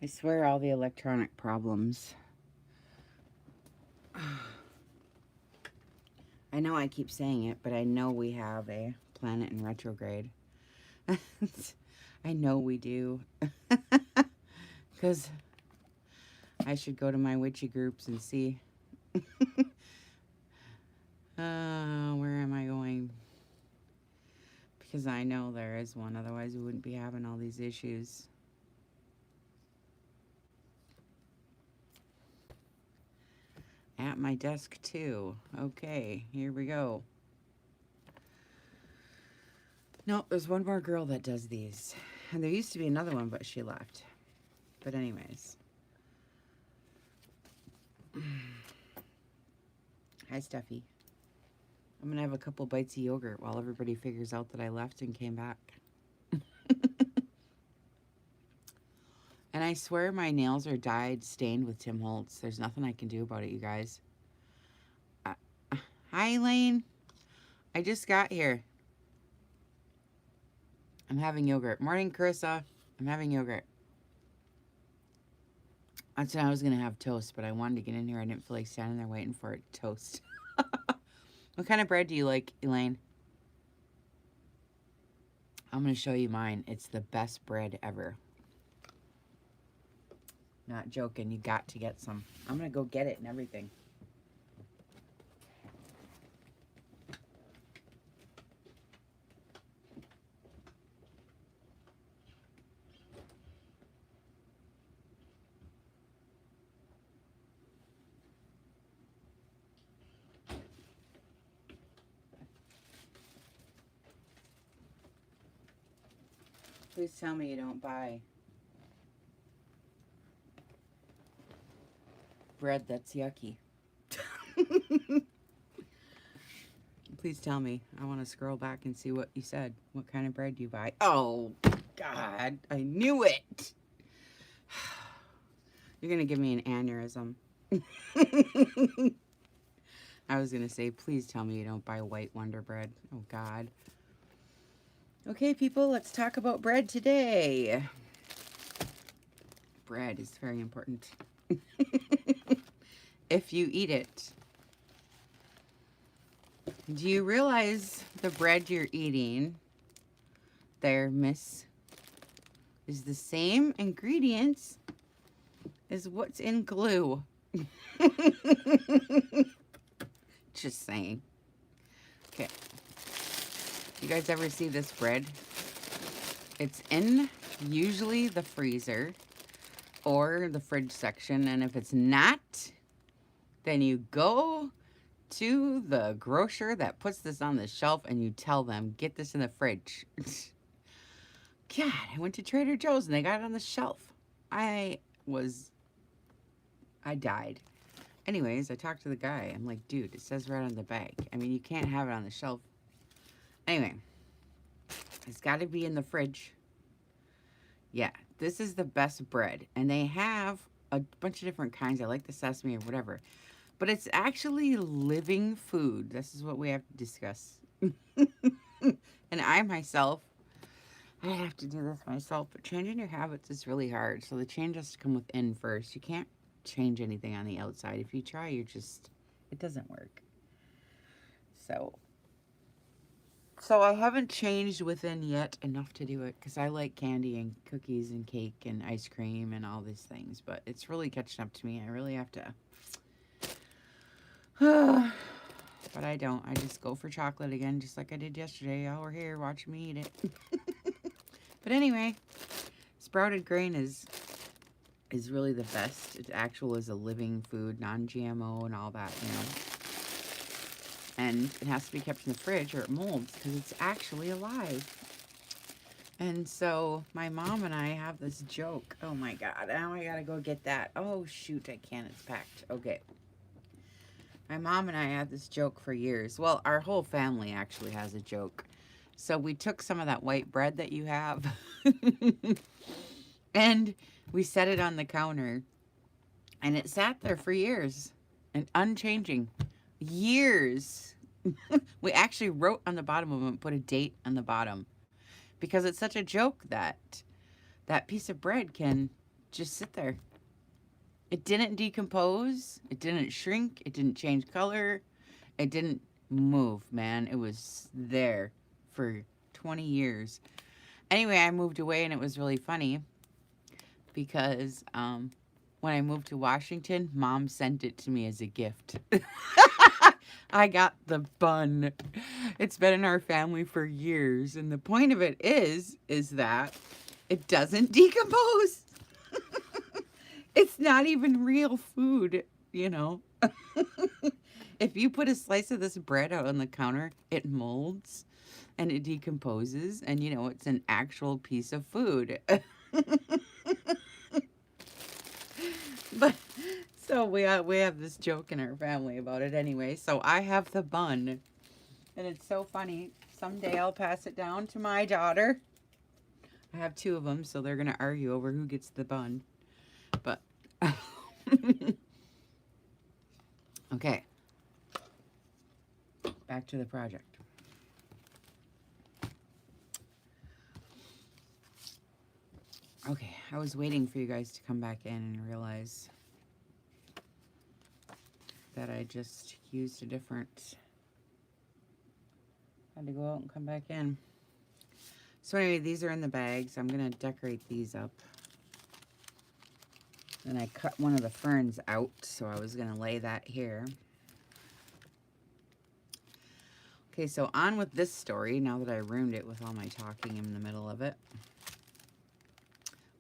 I swear all the electronic problems. I know I keep saying it, but I know we have a planet in retrograde. I know we do. Because I should go to my witchy groups and see. Where am I going? Because I know there is one, otherwise we wouldn't be having all these issues. At my desk, too. Okay, here we go. No, there's one more girl that does these. And there used to be another one, but she left. But anyways. Hi, Steffi. I'm going to have a couple bites of yogurt while everybody figures out that I left and came back. And I swear my nails are dyed, stained with Tim Holtz. There's nothing I can do about it, you guys. Hi, Elaine. I just got here. I'm having yogurt. Morning, Carissa. I'm having yogurt. I said I was going to have toast, but I wanted to get in here. I didn't feel like standing there waiting for it to toast. What kind of bread do you like, Elaine? I'm going to show you mine. It's the best bread ever. Not joking. You got to get some. I'm going to go get it and everything. Please tell me you don't buy bread that's yucky. Please tell me. I want to scroll back and see what you said. What kind of bread you buy? Oh, God. I knew it. You're going to give me an aneurysm. I was going to say, please tell me you don't buy white Wonder Bread. Oh, God. Okay, people, let's talk about bread today. Bread is very important. If you eat it. Do you realize the bread you're eating there, miss, is the same ingredients as what's in glue? Just saying. Okay. You guys ever see this bread? It's in usually the freezer or the fridge section, and if it's not, then you go to the grocer that puts this on the shelf and you tell them, get this in the fridge. God, I went to Trader Joe's and they got it on the shelf. I died. Anyways, I talked to the guy. I'm like, dude, it says right on the bag. I mean, you can't have it on the shelf. Anyway, it's got to be in the fridge. Yeah, this is the best bread. And they have a bunch of different kinds. I like the sesame or whatever. But it's actually living food. This is what we have to discuss. And I myself, I have to do this myself. But changing your habits is really hard. So the change has to come within first. You can't change anything on the outside. If you try, it doesn't work. So I haven't changed within yet enough to do it because I like candy and cookies and cake and ice cream and all these things. But it's really catching up to me. I really have to. But I don't. I just go for chocolate again, just like I did yesterday. Y'all were here watching me eat it. But anyway, sprouted grain is really the best. It actual is a living food, non-GMO and all that, you know. And it has to be kept in the fridge or it molds because it's actually alive. And so my mom and I have this joke. Oh my God, now I gotta go get that. Oh shoot, I can't, it's packed. Okay. My mom and I had this joke for years. Well, our whole family actually has a joke. So we took some of that white bread that you have and we set it on the counter and it sat there for years and unchanging. Years. We actually wrote on the bottom of them, put a date on the bottom because it's such a joke that that piece of bread can just sit there. It didn't decompose. It didn't shrink. It didn't change color. It didn't move, man. It was there for 20 years. Anyway, I moved away, and it was really funny because when I moved to Washington, Mom sent it to me as a gift. I got the bun. It's been in our family for years, and the point of it is that it doesn't decompose. It's not even real food, you know. If you put a slice of this bread out on the counter, it molds and it decomposes, and you know it's an actual piece of food. But so we have this joke in our family about it anyway. So I have the bun, and it's so funny. Someday I'll pass it down to my daughter. I have 2 of them, so they're gonna argue over who gets the bun. But okay, back to the project. Okay, I was waiting for you guys to come back in and realize that I just used a different... Had to go out and come back in. So anyway, these are in the bags. I'm going to decorate these up. Then I cut one of the ferns out, so I was going to lay that here. Okay, so on with this story, now that I ruined it with all my talking in the middle of it.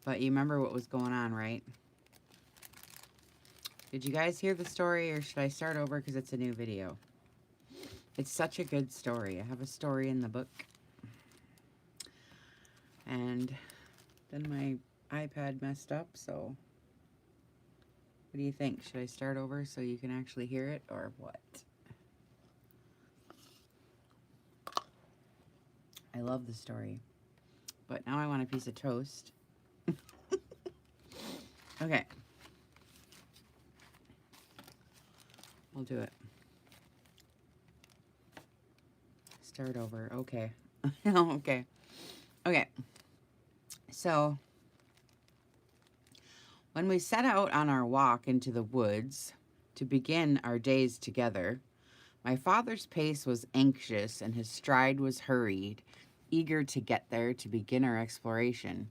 But you remember what was going on, right? Did you guys hear the story, or should I start over because it's a new video? It's such a good story. I have a story in the book. And then my iPad messed up, so what do you think? Should I start over so you can actually hear it, or what? I love the story. But now I want a piece of toast. Okay. I'll do it. Start over. Okay. Okay. Okay. So, when we set out on our walk into the woods to begin our days together, my father's pace was anxious and his stride was hurried, eager to get there to begin our exploration.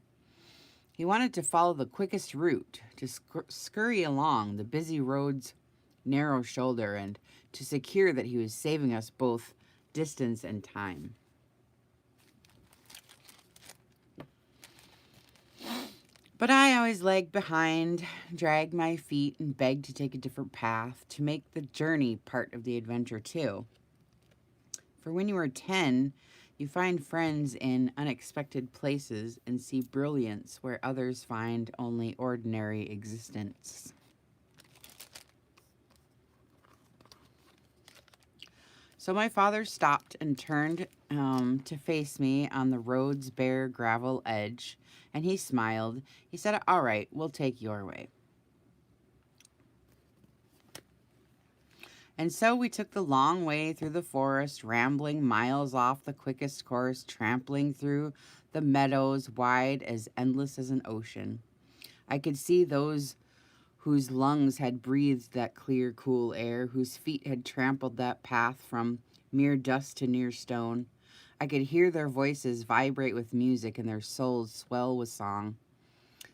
He wanted to follow the quickest route, to scurry along the busy road's narrow shoulder, and to secure that he was saving us both distance and time. But I always lagged behind, dragged my feet, and begged to take a different path, to make the journey part of the adventure too. For when you are 10, you find friends in unexpected places and see brilliance where others find only ordinary existence. So my father stopped and turned to face me on the road's bare gravel edge, and he smiled. He said, "All right, we'll take your way." And so we took the long way through the forest, rambling miles off the quickest course, trampling through the meadows wide as endless as an ocean. I could see those whose lungs had breathed that clear, cool air, whose feet had trampled that path from mere dust to near stone. I could hear their voices vibrate with music and their souls swell with song.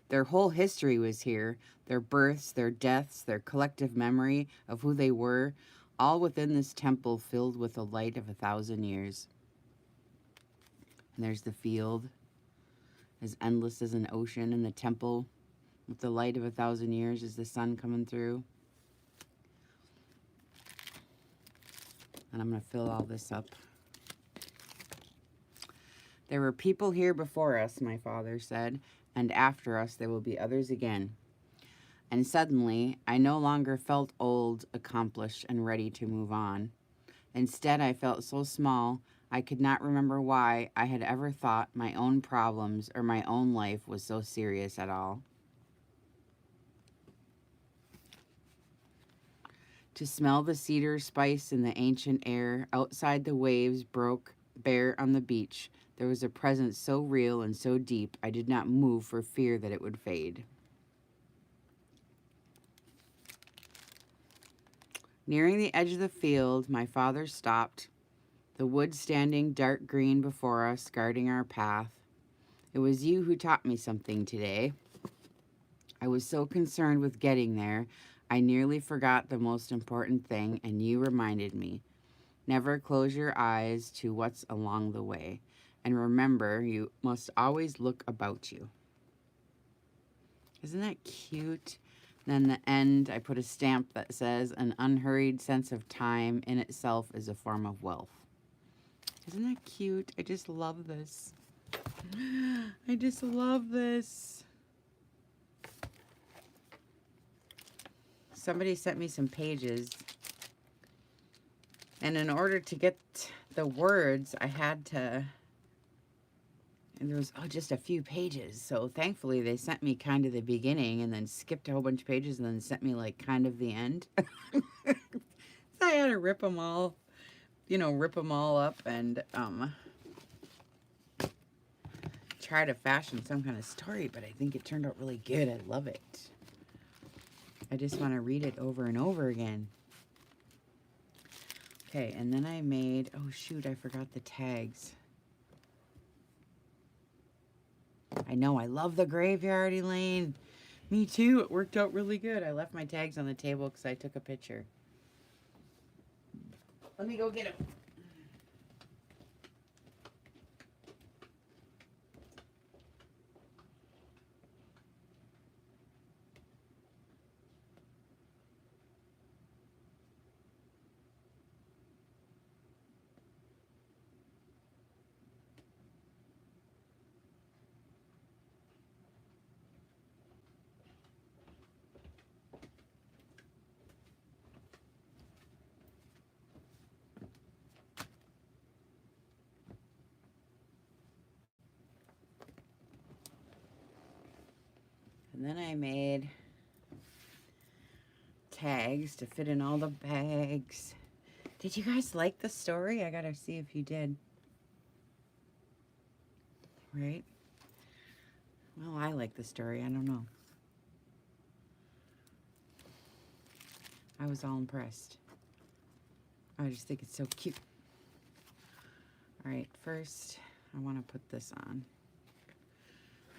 Their whole history was here, their births, their deaths, their collective memory of who they were, all within this temple filled with the light of 1,000 years. And there's the field, as endless as an ocean, and the temple with the light of 1,000 years as the sun coming through. And I'm going to fill all this up. There were people here before us, my father said, and after us there will be others again. And suddenly, I no longer felt old, accomplished, and ready to move on. Instead, I felt so small, I could not remember why I had ever thought my own problems or my own life was so serious at all. To smell the cedar spice in the ancient air, outside the waves broke bare on the beach, there was a presence so real and so deep, I did not move for fear that it would fade. Nearing the edge of the field, my father stopped, the wood standing dark green before us, guarding our path. It was you who taught me something today. I was so concerned with getting there, I nearly forgot the most important thing, and you reminded me. Never close your eyes to what's along the way. And remember, you must always look about you. Isn't that cute? Then the end, I put a stamp that says, an unhurried sense of time in itself is a form of wealth. Isn't that cute? I just love this. I just love this. Somebody sent me some pages. And in order to get the words, I had to... And there was just a few pages. So thankfully they sent me kind of the beginning and then skipped a whole bunch of pages and then sent me like kind of the end. So I had to rip them all, rip them all up and try to fashion some kind of story. But I think it turned out really good. I love it. I just want to read it over and over again. Okay, and then I made, oh shoot, I forgot the tags. I know, I love the graveyard, Elaine. Me too, it worked out really good. I left my tags on the table because I took a picture. Let me go get them. And then I made tags to fit in all the bags. Did you guys like the story? I gotta see if you did. Right? Well, I like the story. I don't know. I was all impressed. I just think it's so cute. All right, first I want to put this on.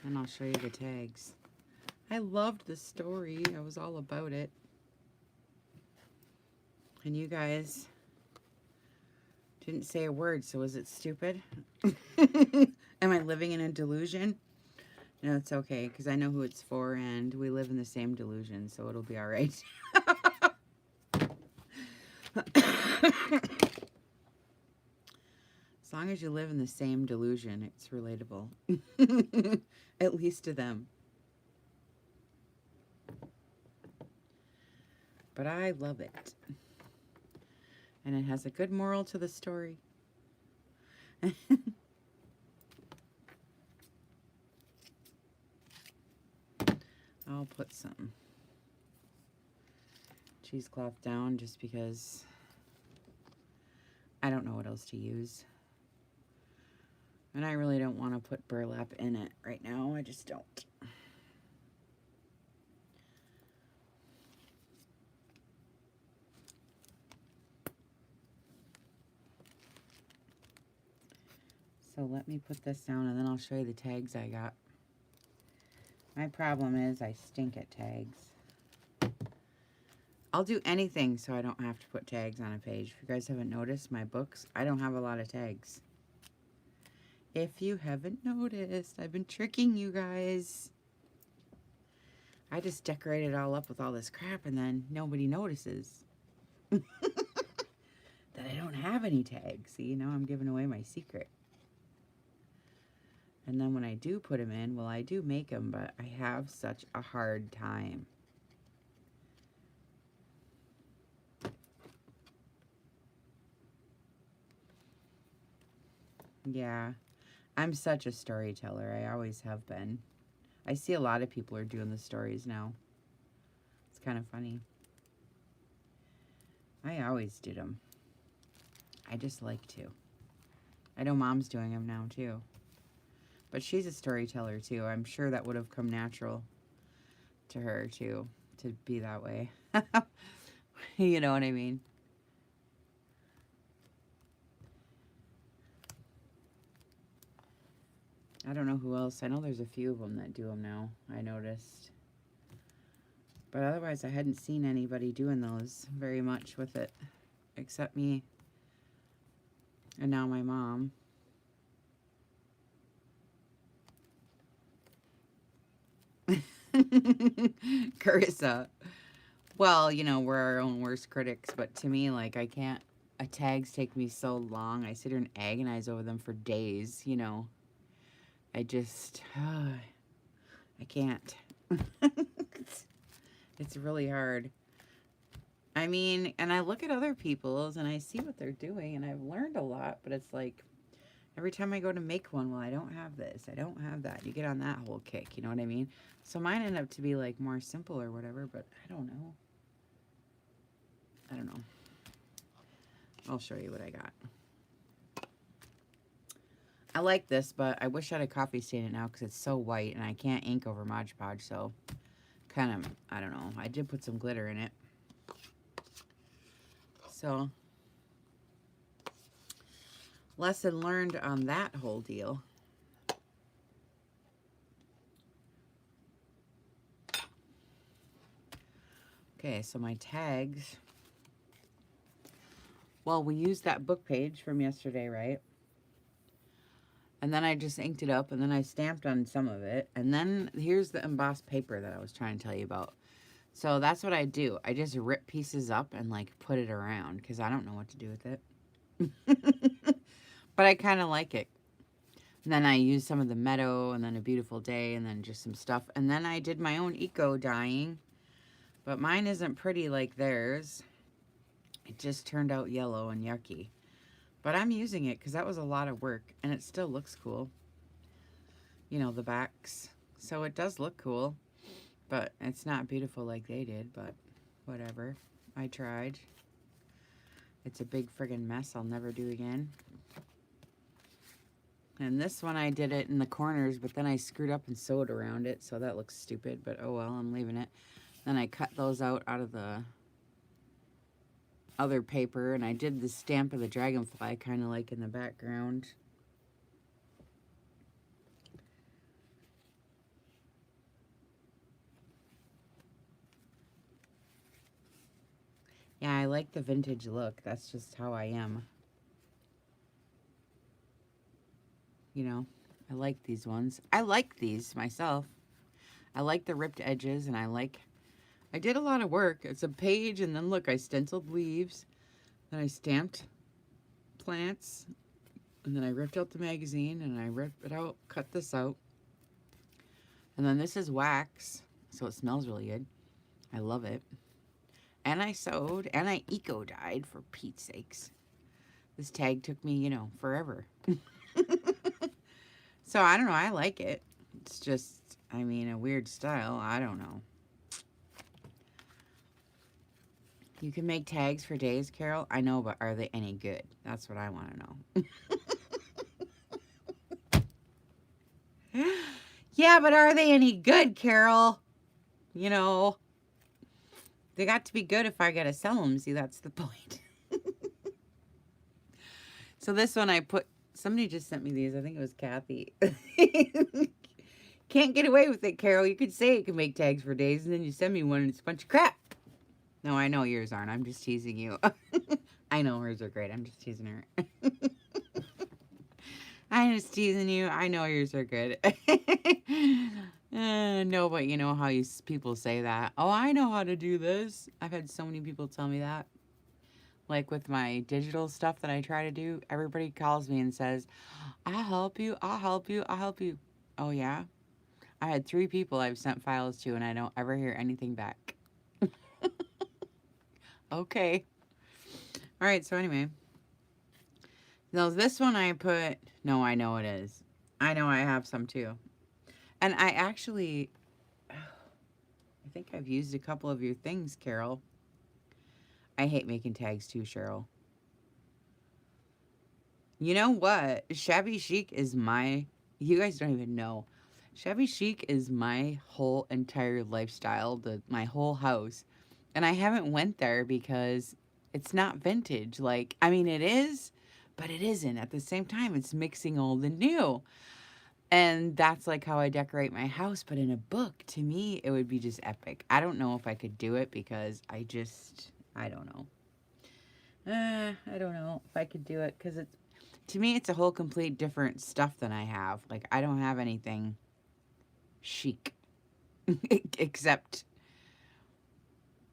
And I'll show you the tags. I loved the story. I was all about it. And you guys didn't say a word, so is it stupid? Am I living in a delusion? No, it's okay, because I know who it's for, and we live in the same delusion, so it'll be all right. As long as you live in the same delusion, it's relatable. At least to them. But I love it. And it has a good moral to the story. I'll put some cheesecloth down just because I don't know what else to use. And I really don't want to put burlap in it right now. I just don't. So let me put this down and then I'll show you the tags I got. My problem is I stink at tags. I'll do anything so I don't have to put tags on a page. If you guys haven't noticed, my books, I don't have a lot of tags. If you haven't noticed, I've been tricking you guys. I just decorate it all up with all this crap and then nobody notices that I don't have any tags. See, now I'm giving away my secret. And then when I do put them in, well, I do make them, but I have such a hard time. Yeah, I'm such a storyteller. I always have been. I see a lot of people are doing the stories now. It's kind of funny. I always did them. I just like to. I know Mom's doing them now too. But she's a storyteller too. I'm sure that would have come natural to her too, to be that way. You know what I mean? I don't know who else. I know there's a few of them that do them now, I noticed. But otherwise, I hadn't seen anybody doing those very much with it, except me and now my mom. Carissa. Well, you know, we're our own worst critics, but to me, like, I can't. Tags take me so long. I sit here and agonize over them for days, you know. I just. I can't. It's really hard. I mean, and I look at other people's and I see what they're doing, and I've learned a lot, but it's like every time I go to make one, well, I don't have this, I don't have that. You get on that whole kick, you know what I mean? So mine end up to be like more simple or whatever, but I don't know. I don't know. I'll show you what I got. I like this, but I wish I had a coffee stain it now because it's so white and I can't ink over Mod Podge, so kind of, I don't know. I did put some glitter in it. So, lesson learned on that whole deal. Okay, so my tags. Well, we used that book page from yesterday, right? And then I just inked it up, and then I stamped on some of it. And then here's the embossed paper that I was trying to tell you about. So that's what I do. I just rip pieces up and, like, put it around because I don't know what to do with it. But I kind of like it. And then I used some of the meadow and then a beautiful day and then just some stuff. And then I did my own eco dyeing. But mine isn't pretty like theirs. It just turned out yellow and yucky. But I'm using it because that was a lot of work. And it still looks cool. You know, the backs. So it does look cool. But it's not beautiful like they did. But whatever. I tried. It's a big friggin' mess I'll never do again. And this one I did it in the corners, but then I screwed up and sewed around it, so that looks stupid, but oh well, I'm leaving it. Then I cut those out of the other paper, and I did the stamp of the dragonfly kind of like in the background. Yeah, I like the vintage look. That's just how I am. You know, I like these ones. I like these myself. I like the ripped edges, and I did a lot of work. It's a page, and then look, I stenciled leaves. Then I stamped plants. And then I ripped out the magazine, and I ripped it out, cut this out. And then this is wax, so it smells really good. I love it. And I sewed, and I eco-dyed, for Pete's sakes. This tag took me, you know, forever. So, I don't know. I like it. It's just, I mean, a weird style. I don't know. You can make tags for days, Carol. I know, but are they any good? That's what I want to know. Yeah, but are they any good, Carol? You know, they got to be good if I got to sell them. See, that's the point. So this one I put, somebody just sent me these. I think it was Kathy. Can't get away with it, Carol. You could say it can make tags for days, and then you send me one and it's a bunch of crap. No, I know yours aren't. I'm just teasing you. I know hers are great. I'm just teasing her. I'm just teasing you. I know yours are good. No, but you know how people say that. Oh, I know how to do this. I've had so many people tell me that. Like with my digital stuff that I try to do, everybody calls me and says, I'll help you, I'll help you, I'll help you. Oh, yeah? I had 3 people I've sent files to, and I don't ever hear anything back. Okay. All right, so anyway. Now, this one I put... No, I know it is. I know I have some, too. And I actually... I think I've used a couple of your things, Carol. I hate making tags, too, Cheryl. You know what? Shabby Chic is my... You guys don't even know. Shabby Chic is my whole entire lifestyle. My whole house. And I haven't went there because it's not vintage. Like, I mean, it is, but it isn't. At the same time, it's mixing old and new. And that's like how I decorate my house. But in a book, to me, it would be just epic. I don't know if I could do it because I don't know. I don't know if I could do it because to me, it's a whole complete different stuff than I have. Like, I don't have anything chic except,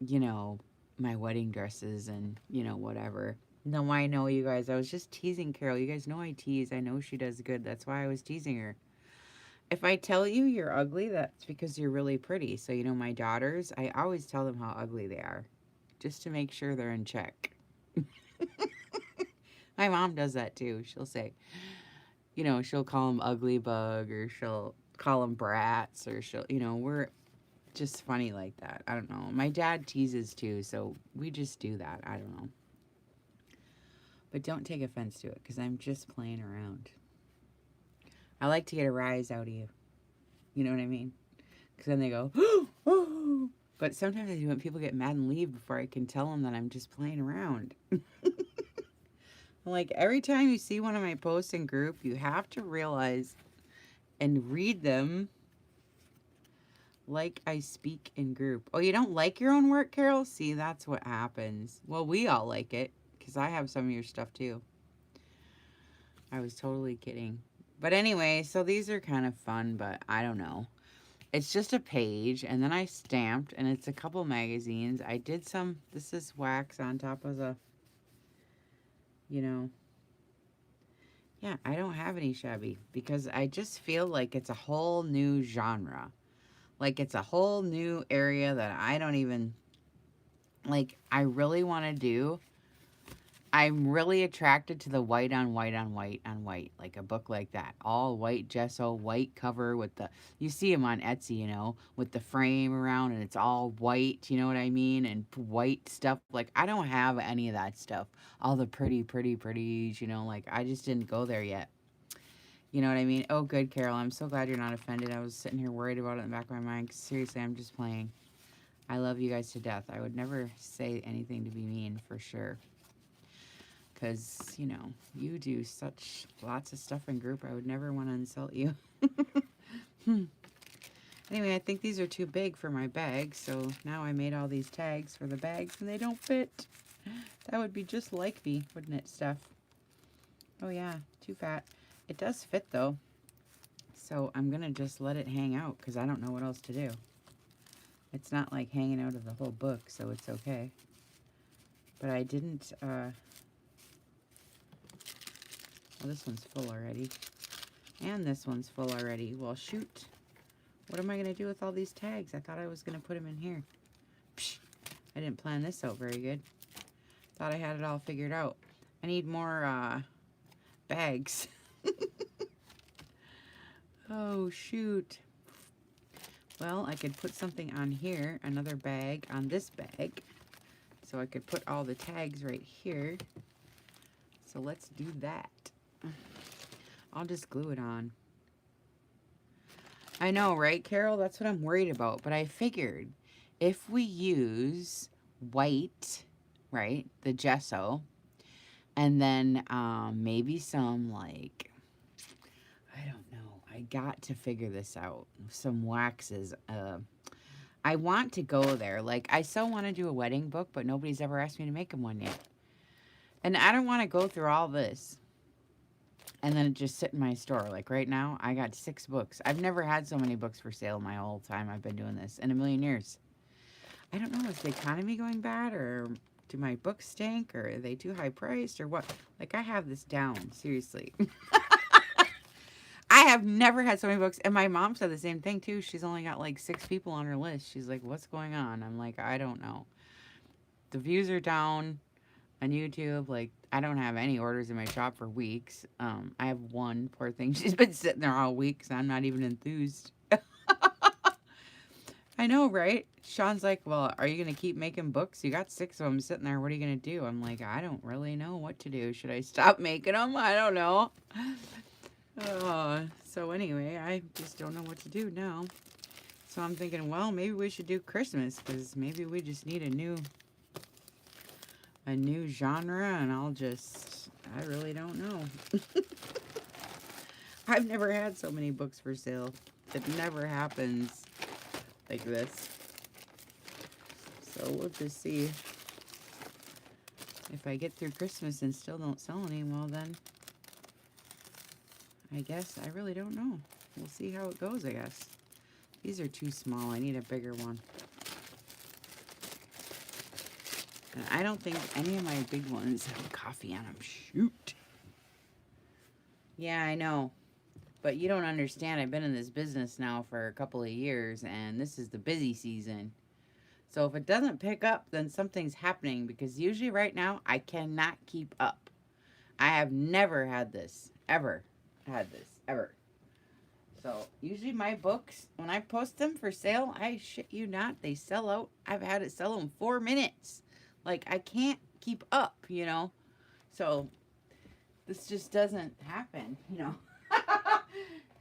you know, my wedding dresses and, you know, whatever. No, I know, you guys. I was just teasing Carol. You guys know I tease. I know she does good. That's why I was teasing her. If I tell you you're ugly, that's because you're really pretty. So, you know, my daughters, I always tell them how ugly they are, just to make sure they're in check. My mom does that too. She'll say, you know, she'll call them ugly bug, or she'll call them brats, or she'll, you know, we're just funny like that. I don't know. My dad teases too, so we just do that. I don't know. But don't take offense to it, because I'm just playing around. I like to get a rise out of you. You know what I mean? Because then they go, oh. But sometimes I do when people get mad and leave before I can tell them that I'm just playing around. Like, every time you see one of my posts in group, you have to realize and read them like I speak in group. Oh, you don't like your own work, Carol? See, that's what happens. Well, we all like it, because I have some of your stuff too. I was totally kidding. But anyway, so these are kind of fun, but I don't know. It's just a page, and then I stamped, and it's a couple magazines. I did some, this is wax on top of the, you know. Yeah, I don't have any shabby, because I just feel like it's a whole new genre. Like, it's a whole new area that I don't even, like, I really want to do. I'm really attracted to the white on white on white on white, like a book like that. All white gesso, white cover with the, you see them on Etsy, you know, with the frame around, and it's all white, you know what I mean? And white stuff. Like, I don't have any of that stuff. All the pretties, you know, like, I just didn't go there yet. You know what I mean? Oh, good, Carol. I'm so glad you're not offended. I was sitting here worried about it in the back of my mind. Seriously, I'm just playing. I love you guys to death. I would never say anything to be mean, for sure. Because, you know, you do such lots of stuff in group. I would never want to insult you. Anyway, I think these are too big for my bag. So now I made all these tags for the bags and they don't fit. That would be just like me, wouldn't it, Steph? Oh, yeah, too fat. It does fit, though. So I'm going to just let it hang out because I don't know what else to do. It's not like hanging out of the whole book, so it's okay. But I didn't... Well, this one's full already. And this one's full already. Well, shoot. What am I going to do with all these tags? I thought I was going to put them in here. Psh, I didn't plan this out very good. Thought I had it all figured out. I need more bags. Oh, shoot. Well, I could put something on here. Another bag on this bag. So I could put all the tags right here. So let's do that. I'll just glue it on. I know, right, Carol? That's what I'm worried about. But I figured if we use white, right, the gesso, and then maybe some, like, I don't know. I got to figure this out. Some waxes. I want to go there. Like, I so want to do a wedding book, but nobody's ever asked me to make them one yet. And I don't want to go through all this and then just sit in my store. Like, right now, I got 6 books. I've never had so many books for sale my whole time I've been doing this in a million years. I don't know, is the economy going bad, or do my books stink, or are they too high priced, or what? Like, I have this down, seriously. I have never had so many books, and my mom said the same thing, too. She's only got, like, 6 people on her list. She's like, what's going on? I'm like, I don't know. The views are down on YouTube. Like, I don't have any orders in my shop for weeks. I have one, poor thing. She's been sitting there all week, so I'm not even enthused. I know, right? Sean's like, well, are you going to keep making books? You got 6 of them sitting there. What are you going to do? I'm like, I don't really know what to do. Should I stop making them? I don't know. So anyway, I just don't know what to do now. So I'm thinking, well, maybe we should do Christmas because maybe we just need a new genre, and I really don't know. I've never had so many books for sale. It never happens like this. So we'll just see. If I get through Christmas and still don't sell any, well then, I guess I really don't know. We'll see how it goes, I guess. These are too small. I need a bigger one. And I don't think any of my big ones have coffee on them. Shoot. Yeah, I know. But you don't understand. I've been in this business now for a couple of years, and this is the busy season. So if it doesn't pick up, then something's happening, because usually right now I cannot keep up. I have never had this, ever had this, ever. So usually my books, when I post them for sale, I shit you not, they sell out. I've had it sell in 4 minutes. Like, I can't keep up, you know. So this just doesn't happen, you know.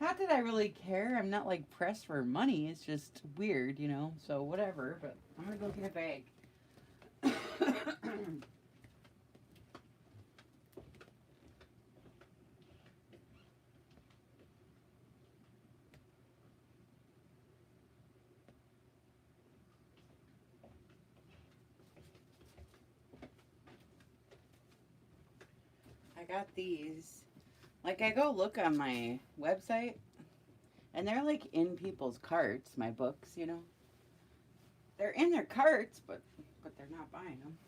Not that I really care. I'm not like pressed for money. It's just weird, you know. So whatever. But I'm gonna go get a bag. I got these. Like, I go look on my website, and they're like in people's carts, my books, you know. They're in their carts, but they're not buying them.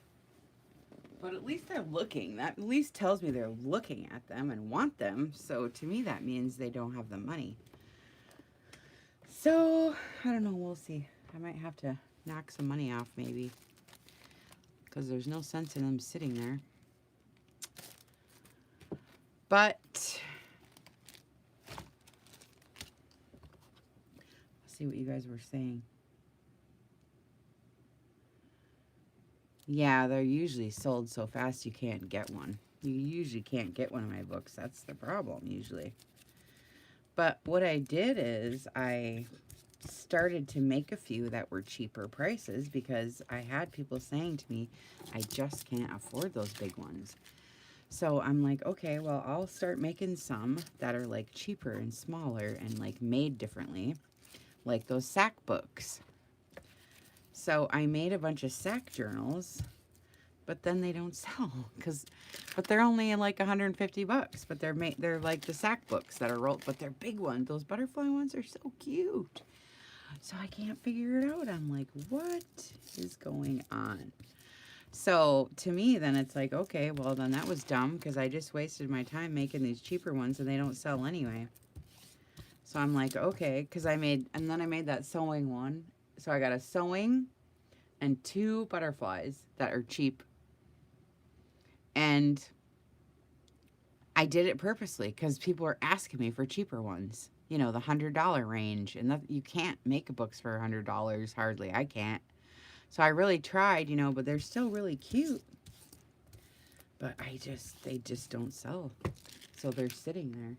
But at least they're looking. That at least tells me they're looking at them and want them. So to me, that means they don't have the money. So, I don't know. We'll see. I might have to knock some money off, maybe. Because there's no sense in them sitting there. But let's see what you guys were saying. Yeah, they're usually sold so fast you can't get one. You usually can't get one of my books. That's the problem, usually. But what I did is I started to make a few that were cheaper prices, because I had people saying to me, I just can't afford those big ones. So I'm like, okay, well, I'll start making some that are like cheaper and smaller and like made differently, like those sack books. So I made a bunch of sack journals, but then they don't sell, but they're only like 150 bucks, but they're like the sack books that are rolled, but they're big ones. Those butterfly ones are so cute. So I can't figure it out. I'm like, what is going on? So to me, then it's like, okay, well, then that was dumb, because I just wasted my time making these cheaper ones and they don't sell anyway. So I'm like, okay, because I made that sewing one. So I got a sewing and 2 butterflies that are cheap. And I did it purposely because people were asking me for cheaper ones. You know, the $100 range. And you can't make books for $100, hardly. I can't. So I really tried, you know, but they're still really cute. But they just don't sell. So they're sitting there.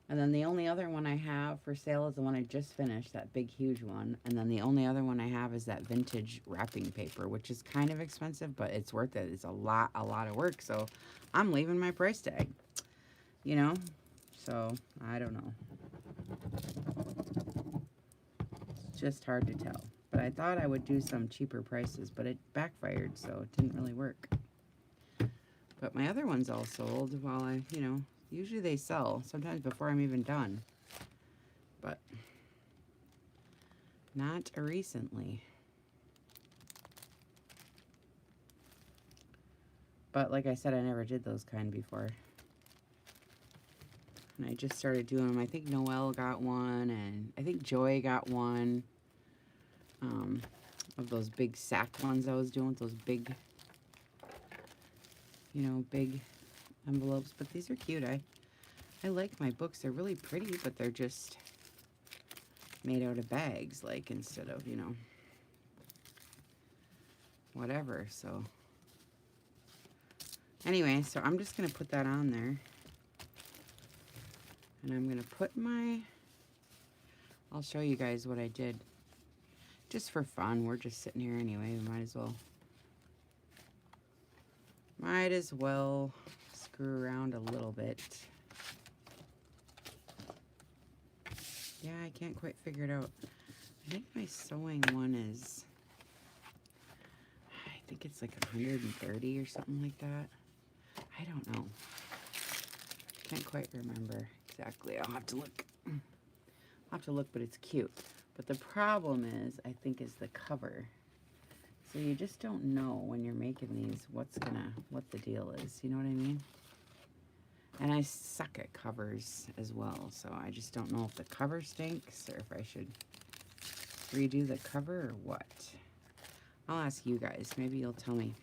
And then the only other one I have for sale is the one I just finished, that big, huge one. And then the only other one I have is that vintage wrapping paper, which is kind of expensive, but it's worth it. It's a lot of work. So I'm leaving my price tag, you know? So I don't know. It's just hard to tell. But I thought I would do some cheaper prices, but it backfired, so it didn't really work. But my other ones all sold while you know, usually they sell, sometimes before I'm even done. But not recently. But like I said, I never did those kind before. And I just started doing them. I think Noelle got one, and I think Joy got one. Of those big sack ones I was doing with those big, you know, big envelopes. But these are cute. I like my books. They're really pretty, but they're just made out of bags, like, instead of, you know, whatever. So anyway, so I'm just going to put that on there. And I'm going to put I'll show you guys what I did. Just for fun. We're just sitting here anyway. We might as well. Might as well screw around a little bit. Yeah, I can't quite figure it out. I think my sewing one is, I think it's like 130 or something like that. I don't know. Can't quite remember exactly. I'll have to look. But it's cute. But the problem is, I think, is the cover. So you just don't know when you're making these what the deal is. You know what I mean? And I suck at covers as well, so I just don't know if the cover stinks or if I should redo the cover or what. I'll ask you guys. Maybe you'll tell me.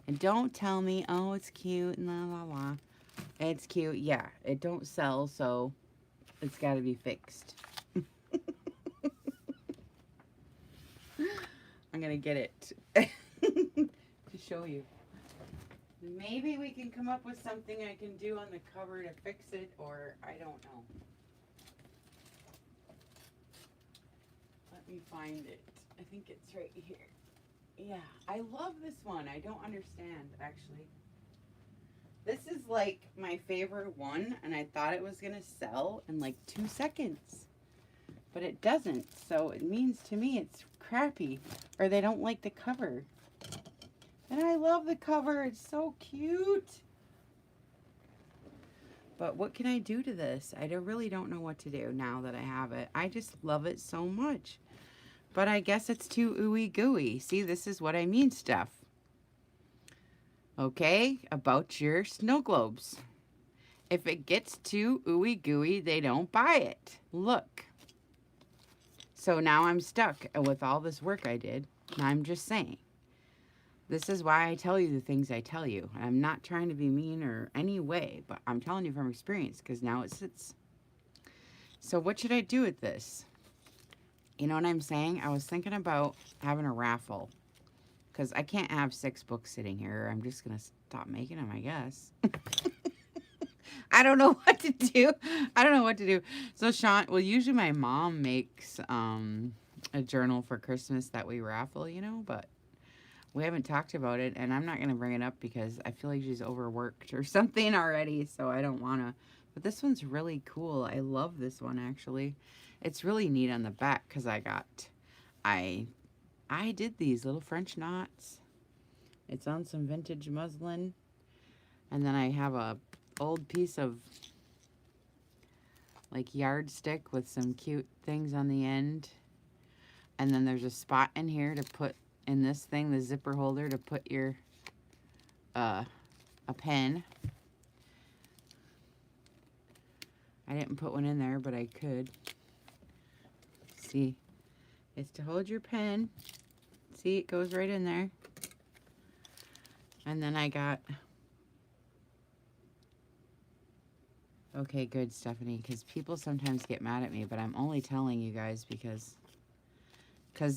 And don't tell me, oh, it's cute and la la la. It's cute. Yeah, it don't sell, so it's got to be fixed. I'm going to get it to show you. Maybe we can come up with something I can do on the cover to fix it, or I don't know. Let me find it. I think it's right here. Yeah, I love this one. I don't understand, actually. This is like my favorite one, and I thought it was going to sell in like 2 seconds. But it doesn't, so it means to me it's crappy, or they don't like the cover. And I love the cover. It's so cute. But what can I do to this? I really don't know what to do now that I have it. I just love it so much. But I guess it's too ooey gooey. See, this is what I mean stuff. Okay, about your snow globes. If it gets too ooey gooey, they don't buy it. Look. So now I'm stuck with all this work I did. I'm just saying. This is why I tell you the things I tell you. I'm not trying to be mean or any way, but I'm telling you from experience because now it sits. So what should I do with this? You know what I'm saying? I was thinking about having a raffle because I can't have 6 books sitting here. I'm just going to stop making them, I guess. I don't know what to do. I don't know what to do. So Sean, well, usually my mom makes a journal for Christmas that we raffle, you know, but we haven't talked about it, and I'm not going to bring it up because I feel like she's overworked or something already, so I don't want to. But this one's really cool. I love this one, actually. It's really neat on the back because I did these little French knots. It's on some vintage muslin. And then I have a old piece of like yardstick with some cute things on the end. And then there's a spot in here to put in this thing, the zipper holder, to put your a pen. I didn't put one in there, but I could. See, it's to hold your pen. See, it goes right in there. And then I got, okay, good, Stephanie, because people sometimes get mad at me, but I'm only telling you guys because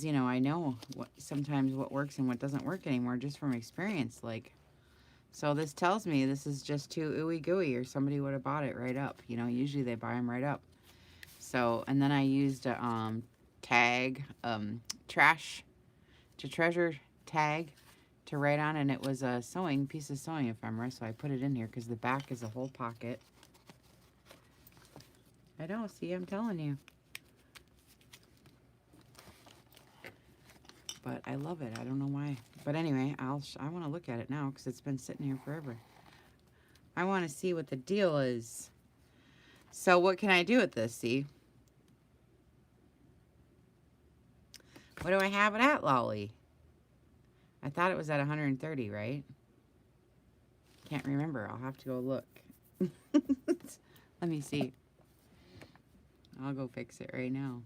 you know, I know sometimes what works and what doesn't work anymore just from experience. Like, so this tells me this is just too ooey gooey, or somebody would have bought it right up. You know, usually they buy them right up. So, and then I used a tag, trash to treasure tag to write on, and it was a piece of sewing ephemera, so I put it in here because the back is a whole pocket. I don't see, I'm telling you. But I love it. I don't know why. But anyway, I want to look at it now because it's been sitting here forever. I want to see what the deal is. So what can I do with this, see? What do I have it at, Lolly? I thought it was at 130, right? Can't remember. I'll have to go look. Let me see. I'll go fix it right now.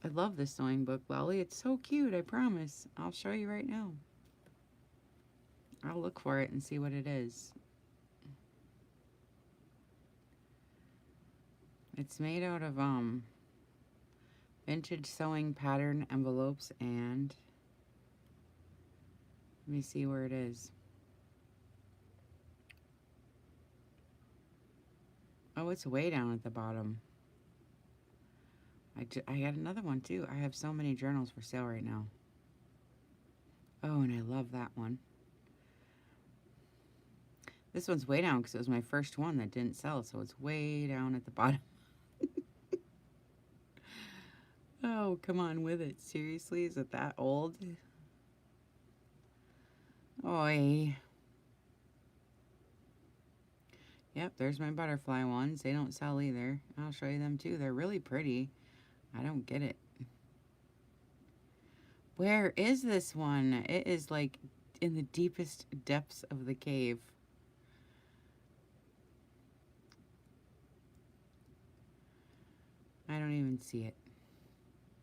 I love this sewing book, Lolly. It's so cute, I promise. I'll show you right now. I'll look for it and see what it is. It's made out of vintage sewing pattern envelopes, and let me see where it is. Oh, it's way down at the bottom. I got another one too. I have so many journals for sale right now. Oh, and I love that one. This one's way down because it was my first one that didn't sell, so it's way down at the bottom. Oh, come on with it. Seriously, is it that old? Oi. Yep, there's my butterfly ones. They don't sell either. I'll show you them too. They're really pretty. I don't get it. Where is this one? It is like in the deepest depths of the cave. I don't even see it.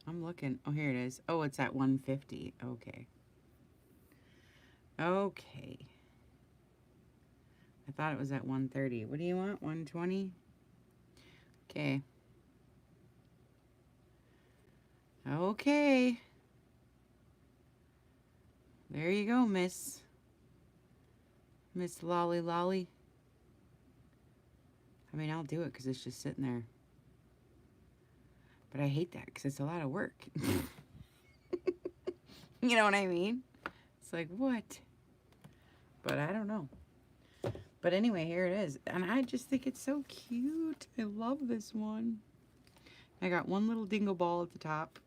I'm looking. Oh, here it is. Oh, it's at 150. Okay. Okay. I thought it was at 130. What do you want? 120? Okay. Okay. There you go, Miss Lolly Lolly. I mean, I'll do it because it's just sitting there. But I hate that because it's a lot of work. You know what I mean? It's like, what? But I don't know. But anyway, here it is. And I just think it's so cute. I love this one. I got one little dingle ball at the top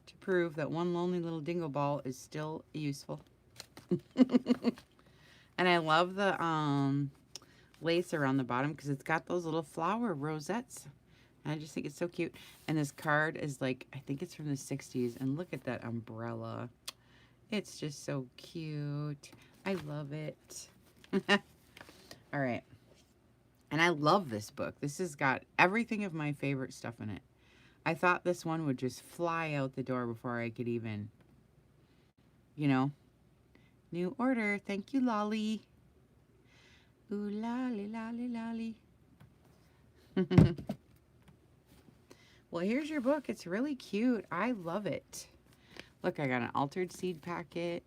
to prove that one lonely little dingle ball is still useful. And I love the lace around the bottom because it's got those little flower rosettes. And I just think it's so cute. And this card is like, I think it's from the 60s. And look at that umbrella. It's just so cute. I love it. All right. And I love this book. This has got everything of my favorite stuff in it. I thought this one would just fly out the door before I could even, you know. New order. Thank you, Lolly. Ooh, lolly, lolly, lolly. Well, here's your book. It's really cute. I love it. Look, I got an altered seed packet.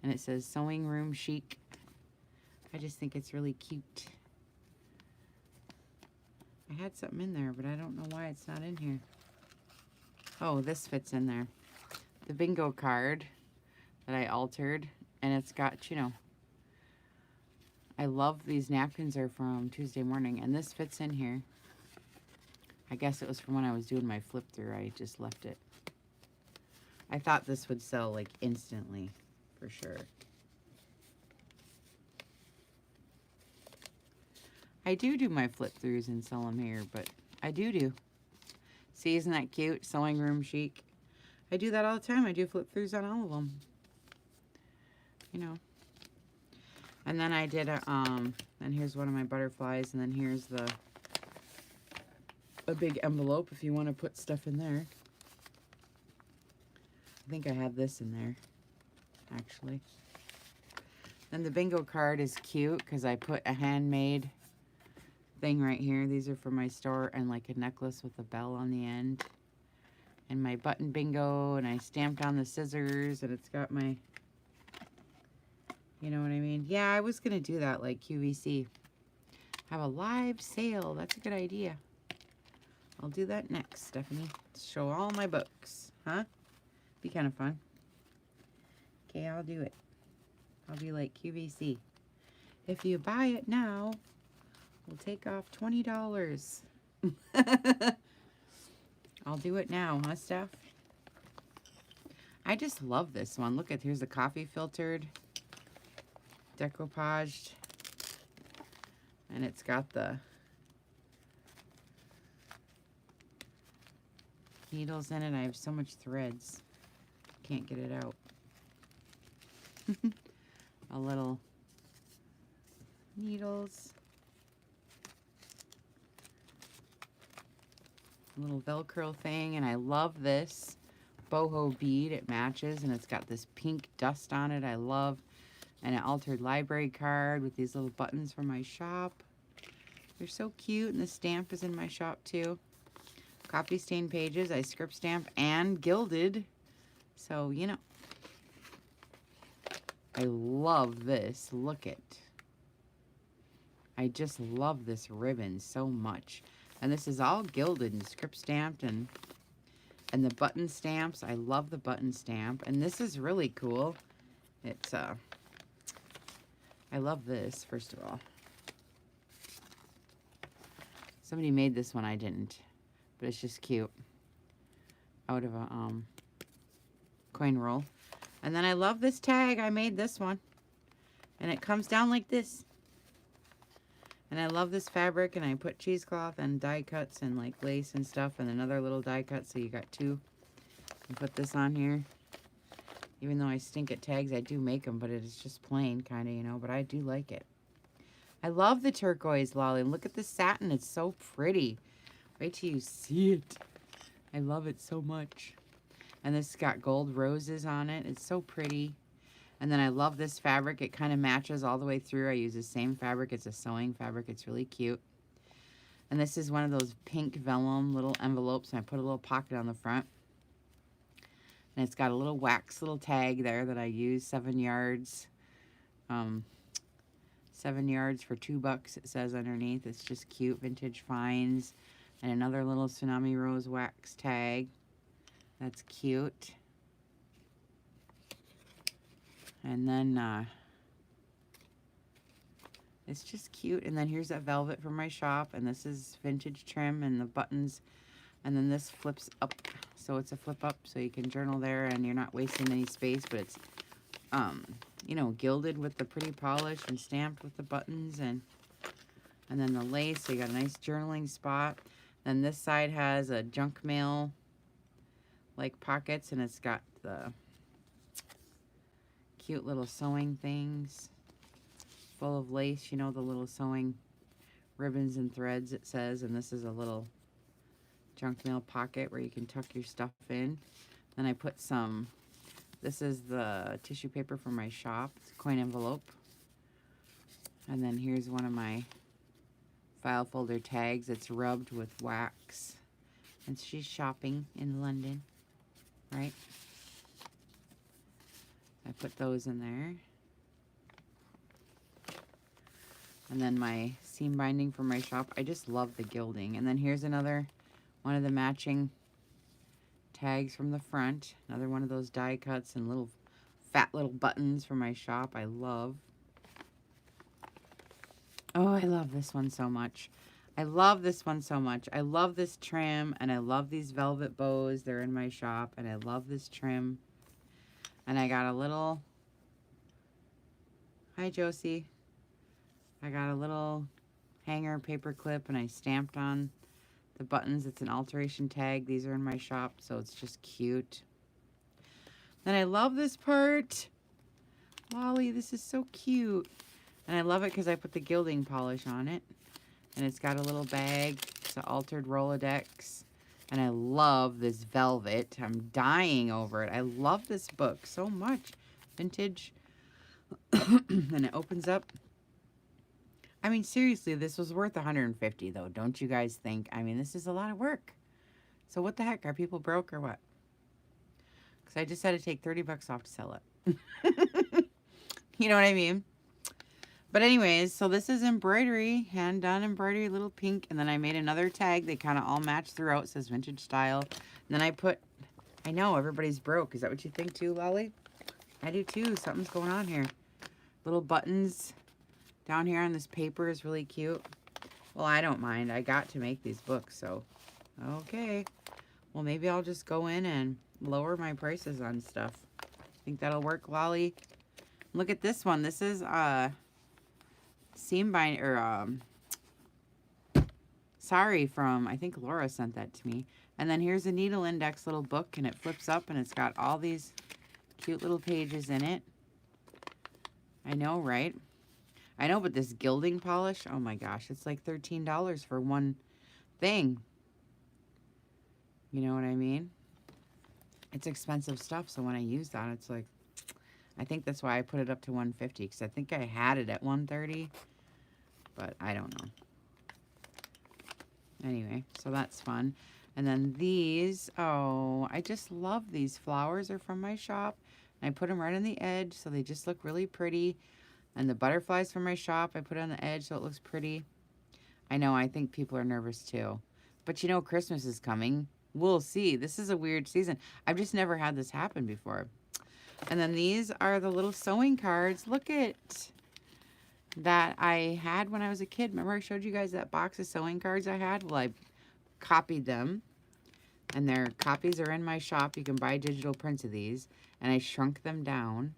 And it says Sewing Room Chic. I just think it's really cute. I had something in there, but I don't know why it's not in here. Oh, this fits in there. The bingo card that I altered. And it's got, you know, I love these napkins are from Tuesday Morning. And this fits in here. I guess it was from when I was doing my flip through. I just left it. I thought this would sell like instantly, for sure. I do my flip throughs and sell them here, but I do. See, isn't that cute? Sewing Room Chic. I do that all the time. I do flip throughs on all of them. You know. And then I did a, and here's one of my butterflies, and then here's a big envelope if you want to put stuff in there. I think I have this in there, actually. Then the bingo card is cute because I put a handmade thing right here. These are from my store, and like a necklace with a bell on the end. And my button bingo, and I stamped on the scissors, and it's got my, you know what I mean? Yeah, I was going to do that like QVC. Have a live sale. That's a good idea. I'll do that next, Stephanie. Show all my books. Huh? Be kind of fun. Okay, I'll do it. I'll be like QVC. If you buy it now, we'll take off $20. I'll do it now, huh, Steph? I just love this one. Look at, here's the coffee filtered, decoupaged, and it's got the needles in it. I have so much threads. Can't get it out. A little needles. A little Velcro thing. And I love this boho bead. It matches, and it's got this pink dust on it. I love. And an altered library card with these little buttons for my shop. They're so cute, and the stamp is in my shop too. Coffee stain pages. I script stamp and gilded. So, you know. I love this. Look it. I just love this ribbon so much. And this is all gilded and script stamped, and the button stamps. I love the button stamp. And this is really cool. It's, I love this, first of all. Somebody made this one, I didn't. But it's just cute. Out of a coin roll. And then I love this tag. I made this one. And it comes down like this. And I love this fabric, and I put cheesecloth and die cuts and like lace and stuff, and another little die cut, so you got two. And put this on here. Even though I stink at tags, I do make them, but it is just plain, kind of, you know, but I do like it. I love the turquoise, Lolly. Look at the satin. It's so pretty. Wait till you see it. I love it so much. And this has got gold roses on it. It's so pretty. And then I love this fabric. It kind of matches all the way through. I use the same fabric. It's a sewing fabric. It's really cute. And this is one of those pink vellum little envelopes. And I put a little pocket on the front. And it's got a little wax little tag there that I use. 7 yards. 7 yards for $2, it says underneath. It's just cute. Vintage finds. And another little Tsunami Rose wax tag. That's cute. And then it's just cute. And then here's that velvet from my shop. And this is vintage trim and the buttons. And then this flips up. So it's a flip up, so you can journal there and you're not wasting any space. But it's, you know, gilded with the pretty polish and stamped with the buttons. And then the lace. So you got a nice journaling spot. Then this side has a junk mail like pockets. And it's got the cute little sewing things full of lace, you know, the little sewing ribbons and threads, it says. And this is a little junk mail pocket where you can tuck your stuff in. Then I put some, this is the tissue paper from my shop. It's a coin envelope. And then here's one of my file folder tags. It's rubbed with wax. And she's shopping in London, right? I put those in there. And then my seam binding from my shop. I just love the gilding. And then here's another one of the matching tags from the front. Another one of those die cuts and little fat little buttons from my shop. I love. Oh, I love this one so much. I love this one so much. I love this trim, and I love these velvet bows. They're in my shop, and I love this trim. And I got a little, hi Josie, I got a little hanger paper clip, and I stamped on the buttons. It's an alteration tag. These are in my shop, so it's just cute. Then I love this part. Lolly, this is so cute. And I love it because I put the gilding polish on it. And it's got a little bag. It's an altered Rolodex. And I love this velvet. I'm dying over it. I love this book so much. Vintage. And it opens up. I mean, seriously, this was worth $150 though. Don't you guys think? I mean, this is a lot of work. So what the heck? Are people broke or what? Because I just had to take $30 off to sell it. You know what I mean? But anyways, so this is embroidery, hand done embroidery, little pink. And then I made another tag. They kind of all match throughout. It says vintage style. And then I put, I know everybody's broke. Is that what you think too, Lolly? I do too. Something's going on here. Little buttons down here on this paper is really cute. Well, I don't mind. I got to make these books, so okay. Well, maybe I'll just go in and lower my prices on stuff. Think that'll work, Lolly? Look at this one. This is seam bind or sorry, from I think Laura sent that to me. And then here's a needle index little book, and it flips up and it's got all these cute little pages in it. I know, right? I know, but this gilding polish, oh my gosh, it's like $13 for one thing. You know what I mean? It's expensive stuff, so when I use that, it's like, I think that's why I put it up to $150, because I think I had it at $130, but I don't know. Anyway, so that's fun. And then these, oh, I just love these flowers. Are from my shop. And I put them right on the edge, so they just look really pretty. And the butterflies from my shop, I put it on the edge so it looks pretty. I know, I think people are nervous too. But you know Christmas is coming. We'll see. This is a weird season. I've just never had this happen before. And then these are the little sewing cards. Look at that I had when I was a kid. Remember I showed you guys that box of sewing cards I had? Well, I copied them. And their copies are in my shop. You can buy digital prints of these. And I shrunk them down.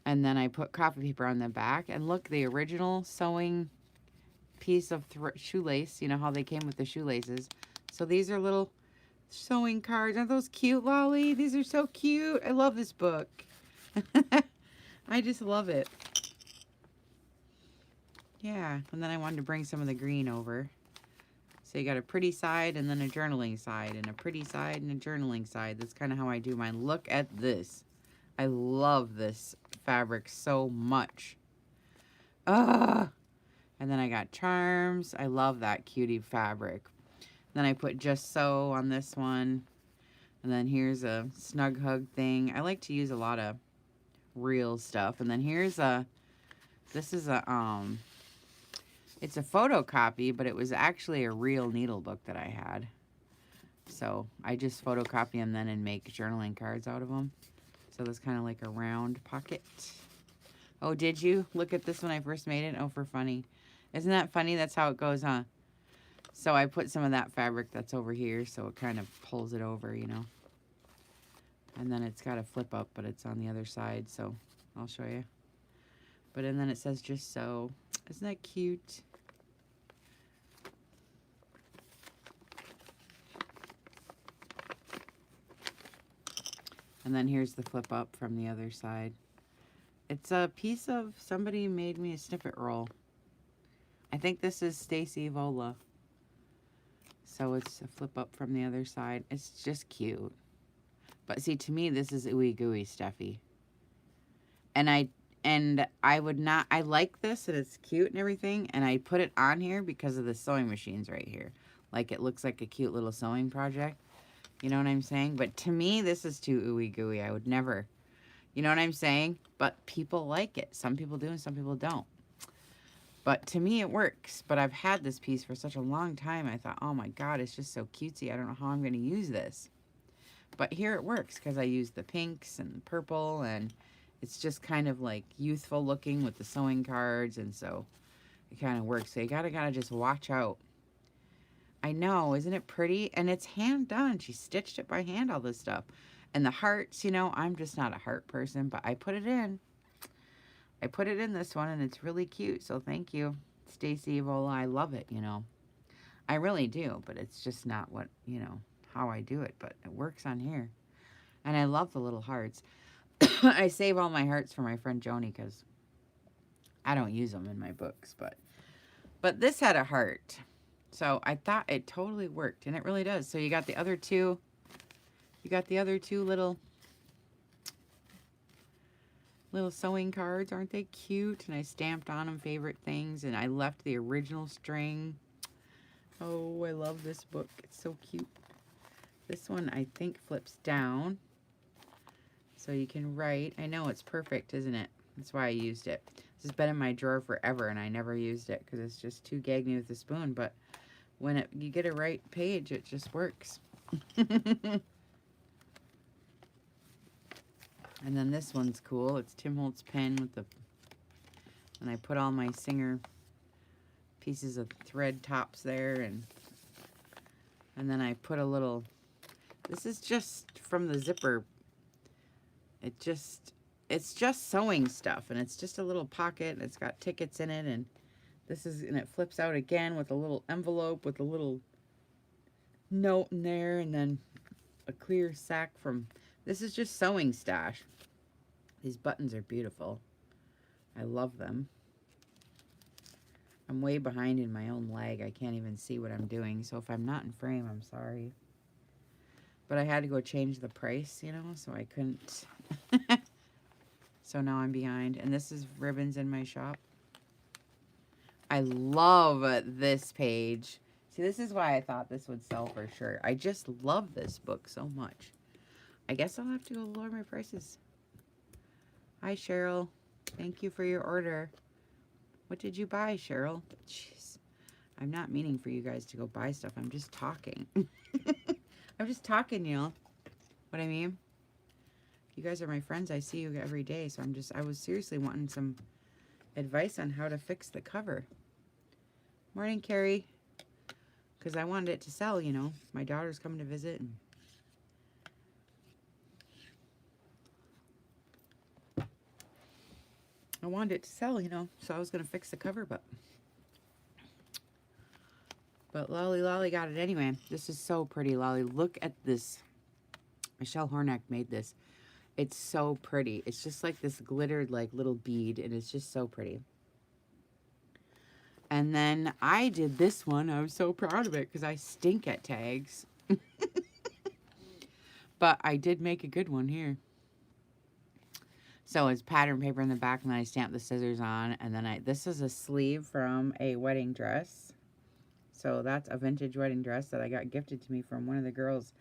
And then I put copy paper on the back. And look, the original sewing piece of shoelace. You know how they came with the shoelaces. So these are little sewing cards. Aren't those cute, Lolly? These are so cute. I love this book. I just love it. Yeah, and then I wanted to bring some of the green over. So you got a pretty side and then a journaling side, and a pretty side and a journaling side. That's kind of how I do mine. Look at this. I love this fabric so much. And then I got charms. I love that cutie fabric. Then I put Just Sew on this one. And then here's a Snug Hug thing. I like to use a lot of real stuff. And then here's this is it's a photocopy, but it was actually a real needle book that I had. So I just photocopy them then and make journaling cards out of them. So that's kind of like a round pocket. Oh, did you? Look at this when I first made it. Oh, for funny. Isn't that funny? That's how it goes, huh? So I put some of that fabric that's over here, so it kind of pulls it over, you know. And then it's got a flip up, but it's on the other side, so I'll show you. But and then it says Just Sew. Isn't that cute? And then here's the flip up from the other side. It's a piece of, somebody made me a snippet roll. I think this is Stacy Vola. So it's a flip up from the other side. It's just cute. But see, to me, this is ooey gooey stuffy. And I would not, I like this and it's cute and everything. And I put it on here because of the sewing machines right here. Like it looks like a cute little sewing project. You know what I'm saying? But to me, this is too ooey gooey. I would never, you know what I'm saying? But people like it. Some people do and some people don't. But to me, it works. But I've had this piece for such a long time. I thought, oh my God, it's just so cutesy. I don't know how I'm going to use this. But here it works because I use the pinks and the purple. And it's just kind of like youthful looking with the sewing cards. And so it kind of works. So you gotta just watch out. I know, isn't it pretty? And it's hand done. She stitched it by hand, all this stuff. And the hearts, you know, I'm just not a heart person, but I put it in. I put it in this one, and it's really cute. So thank you, Stacy Vola. I love it, you know. I really do, but it's just not what, you know, how I do it. But it works on here. And I love the little hearts. I save all my hearts for my friend Joni because I don't use them in my books. But this had a heart. So I thought it totally worked, and it really does. So you got the other two. You got the other two little sewing cards. Aren't they cute? And I stamped on them favorite things, and I left the original string. Oh, I love this book. It's so cute. This one, I think, flips down. So you can write. I know it's perfect, isn't it? That's why I used it. This has been in my drawer forever, and I never used it because it's just too gaggy with the spoon. But when you get a right page, it just works. And then this one's cool. It's Tim Holtz pen with the, and I put all my Singer pieces of thread tops there, and then I put a little, this is just from the zipper. It's just sewing stuff, and it's just a little pocket, and it's got tickets in it, and it flips out again with a little envelope with a little note in there, and then a clear sack from, this is just sewing stash. These buttons are beautiful. I love them. I'm way behind in my own leg. I can't even see what I'm doing, so if I'm not in frame, I'm sorry. But I had to go change the price, you know, so I couldn't. So now I'm behind. And this is ribbons in my shop. I love this page. See, this is why I thought this would sell for sure. I just love this book so much. I guess I'll have to go lower my prices. Hi, Cheryl. Thank you for your order. What did you buy, Cheryl? Jeez. I'm not meaning for you guys to go buy stuff. I'm just talking. I'm just talking, you know what I mean? You guys are my friends. I see you every day. So I was seriously wanting some advice on how to fix the cover. Morning, Carrie. Because I wanted it to sell, you know. My daughter's coming to visit. And I wanted it to sell, you know. So I was going to fix the cover, but Lolly got it anyway. This is so pretty, Lolly. Look at this. Michelle Hornack made this. It's so pretty. It's just like this glittered like little bead, and it's just so pretty. And then I did this one. I was so proud of it because I stink at tags. But I did make a good one here. So it's pattern paper in the back, and then I stamped the scissors on. And then this is a sleeve from a wedding dress. So that's a vintage wedding dress that I got gifted to me from one of the girls.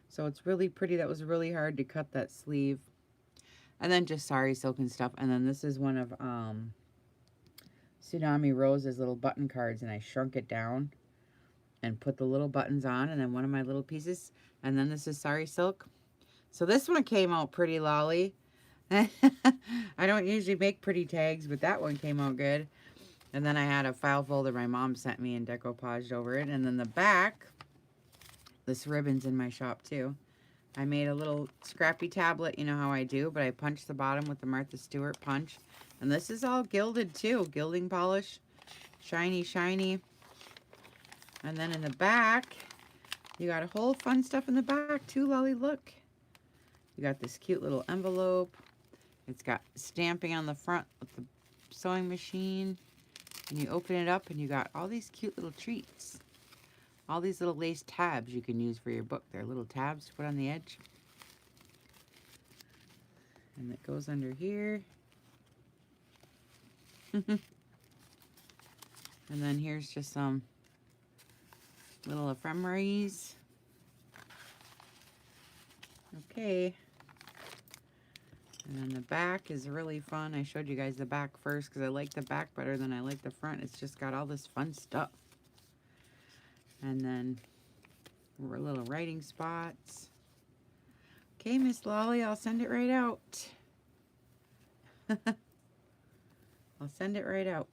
So it's really pretty. That was really hard to cut that sleeve. And then just sari silk and stuff. And then this is one of Tsunami Rose's little button cards. And I shrunk it down and put the little buttons on. And then one of my little pieces. And then this is sari silk. So this one came out pretty, Lolly. I don't usually make pretty tags, but that one came out good. And then I had a file folder my mom sent me and decoupaged over it. And then the back, this ribbon's in my shop too. I made a little scrappy tablet, you know how I do, but I punched the bottom with the Martha Stewart punch. And this is all gilded too, gilding polish, shiny, shiny. And then in the back, you got a whole fun stuff in the back too, Lolly, look. You got this cute little envelope. It's got stamping on the front with the sewing machine. And you open it up and you got all these cute little treats. All these little lace tabs you can use for your book. They're little tabs to put on the edge. And it goes under here. And then here's just some little ephemeries. Okay. And then the back is really fun. I showed you guys the back first because I like the back better than I like the front. It's just got all this fun stuff. And then little writing spots. Okay, Miss Lolly, I'll send it right out. I'll send it right out.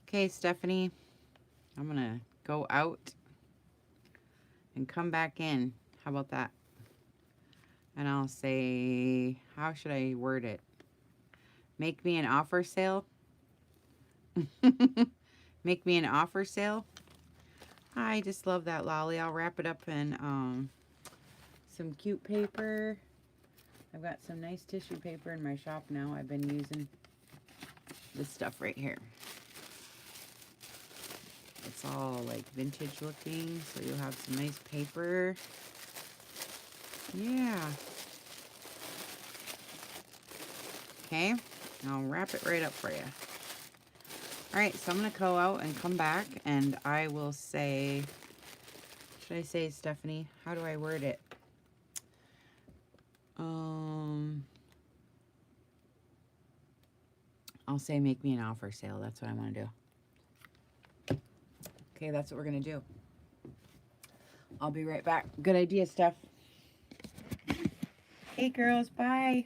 Okay, Stephanie, I'm going to go out and come back in. How about that? And I'll say, how should I word it? Make me an offer sale. Make me an offer sale. I just love that, Lolly. I'll wrap it up in some cute paper. I've got some nice tissue paper in my shop now. I've been using this stuff right here. It's all like vintage looking, so you'll have some nice paper. Yeah. Okay, I'll wrap it right up for you. All right, so I'm going to go out and come back, and I will say, should I say, Stephanie? How do I word it? I'll say make me an offer sale. That's what I want to do. Okay, that's what we're going to do. I'll be right back. Good idea, Steph. Hey, girls. Bye.